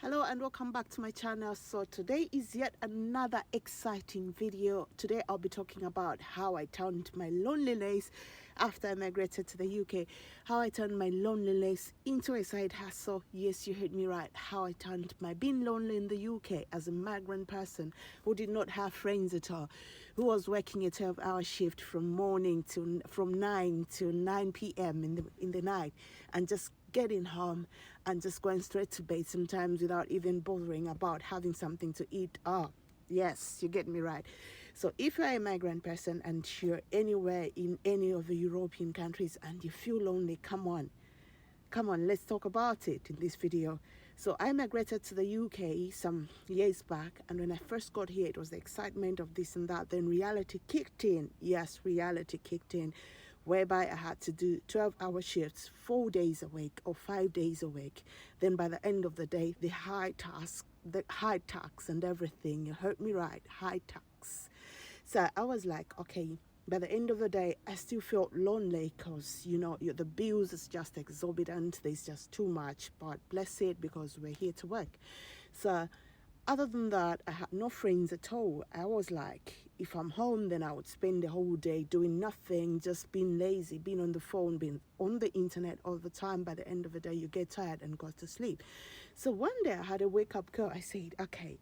Hello and welcome back to my channel. So today is yet another exciting video. Today I'll be talking about how I turned my loneliness after I migrated to the UK. How I turned my loneliness into a side hustle. Yes, you heard me right. How I turned my being lonely in the UK as a migrant person who did not have friends at all, who was working a 12-hour shift from 9 to 9 p.m. in the night, and just getting home and just going straight to bed sometimes without even bothering about having something to eat. Yes, you get me right. So if you're a migrant person and you're anywhere in any of the European countries and you feel lonely, come on, let's talk about it in this video. So I migrated to the UK some years back, and when I first got here, it was the excitement of this and that. Then reality kicked in. Yes, reality kicked in, whereby I had to do 12-hour shifts 4 days a week or 5 days a week. Then by the end of the day, the high tax and everything. You heard me right, high tax. So I was like, okay, by the end of the day, I still felt lonely because, the bills is just exorbitant. There's just too much, but bless it because we're here to work. So other than that, I had no friends at all. I was like, if I'm home, then I would spend the whole day doing nothing, just being lazy, being on the phone, being on the internet all the time. By the end of the day, you get tired and go to sleep. So one day I had a wake-up call. I said, okay,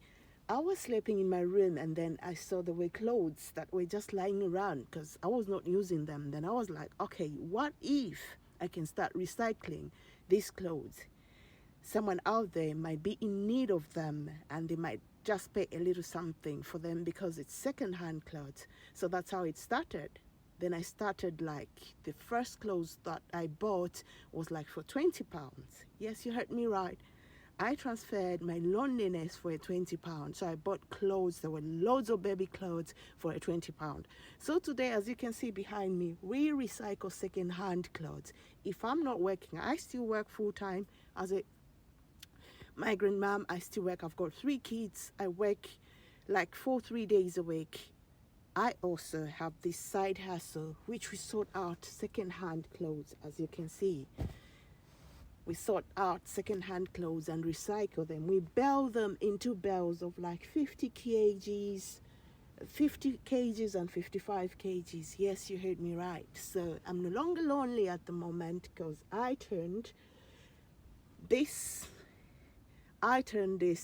I was sleeping in my room, and then I saw there were clothes that were just lying around because I was not using them. Then I was like, okay, what if I can start recycling these clothes? Someone out there might be in need of them, and they might just pay a little something for them because it's second-hand clothes. So that's how it started. Then I started, like, the first clothes that I bought was like for £20. Yes, you heard me right. I transferred my loneliness for a £20. So I bought clothes. There were loads of baby clothes for a £20. So today, as you can see behind me, we recycle second-hand clothes. If I'm not working, I still work full-time as a migrant mom. I still work. I've got 3 kids. I work like 3 days a week. I also have this side hustle, which we sort out second-hand clothes, as you can see. We sort out second-hand clothes and recycle them. We bale them into bales of like 50 kgs, 50 kgs and 55 kgs. Yes, you heard me right. So I'm no longer lonely at the moment because I turned this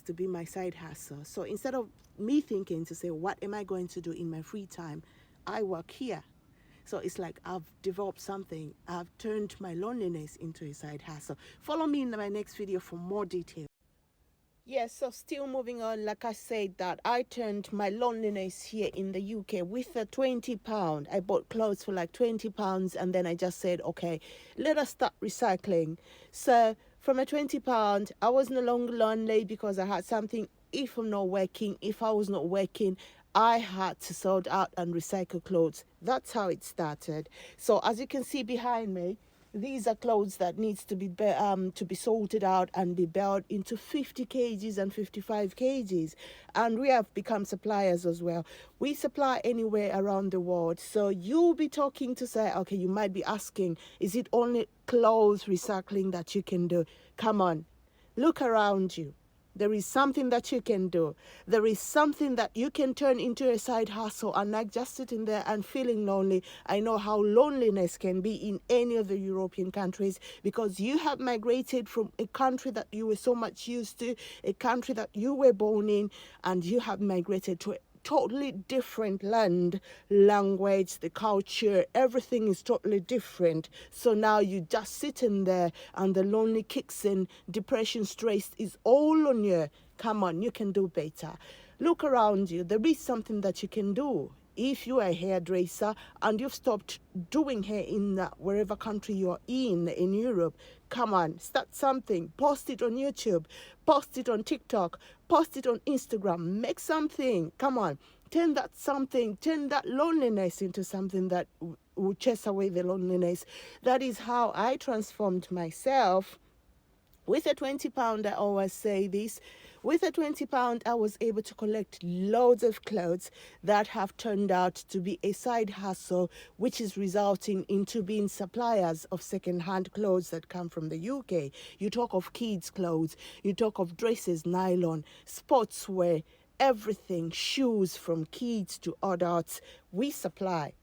to be my side hustle. So instead of me thinking to say, what am I going to do in my free time? I work here. So it's like I've developed something. I've turned my loneliness into a side hustle. Follow me in my next video for more details. Yes, so still moving on, like I said, that I turned my loneliness here in the UK with a £20. I bought clothes for like £20, and then I just said, okay, let us start recycling. So from a £20, I was no longer lonely because I had something. If I'm not working, if I was not working, I had to sort out and recycle clothes. That's how it started. So as you can see behind me, these are clothes that needs to be sorted out and be baled into 50 kgs and 55 kgs. And we have become suppliers as well. We supply anywhere around the world. So you'll be talking to say, okay, you might be asking, is it only clothes recycling that you can do? Come on, look around you. There is something that you can do. There is something that you can turn into a side hustle, and not just sitting there and feeling lonely. I know how loneliness can be in any of the European countries because you have migrated from a country that you were so much used to, a country that you were born in, and you have migrated to a totally different land, language, the culture, everything is totally different. So now you just sitting there and the lonely kicks in, depression, stress is all on you. Come on, you can do better. Look around you. There is something that you can do. If you are a hairdresser and you've stopped doing hair in wherever country you're in Europe, come on, start something. Post it on YouTube, post it on TikTok, post it on Instagram, make something. Come on, turn that loneliness into something that will chase away the loneliness. That is how I transformed myself With a £20, I always say this, with a £20, I was able to collect loads of clothes that have turned out to be a side hustle, which is resulting into being suppliers of second-hand clothes that come from the UK. You talk of kids' clothes, you talk of dresses, nylon, sportswear, everything, shoes from kids to adults, we supply.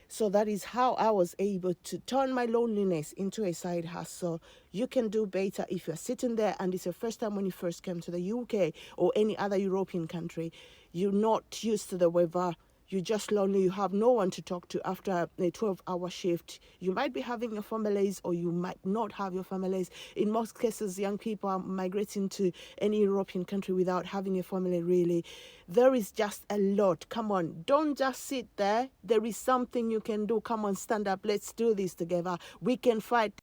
So that is how I was able to turn my loneliness into a side hustle. You can do better if you're sitting there and it's your first time when you first came to the UK or any other European country. You're not used to the weather. You're just lonely. You have no one to talk to after a 12-hour shift. You might be having your families or you might not have your families. In most cases, young people are migrating to any European country without having a family, really. There is just a lot. Come on, don't just sit there. There is something you can do. Come on, stand up. Let's do this together. We can fight.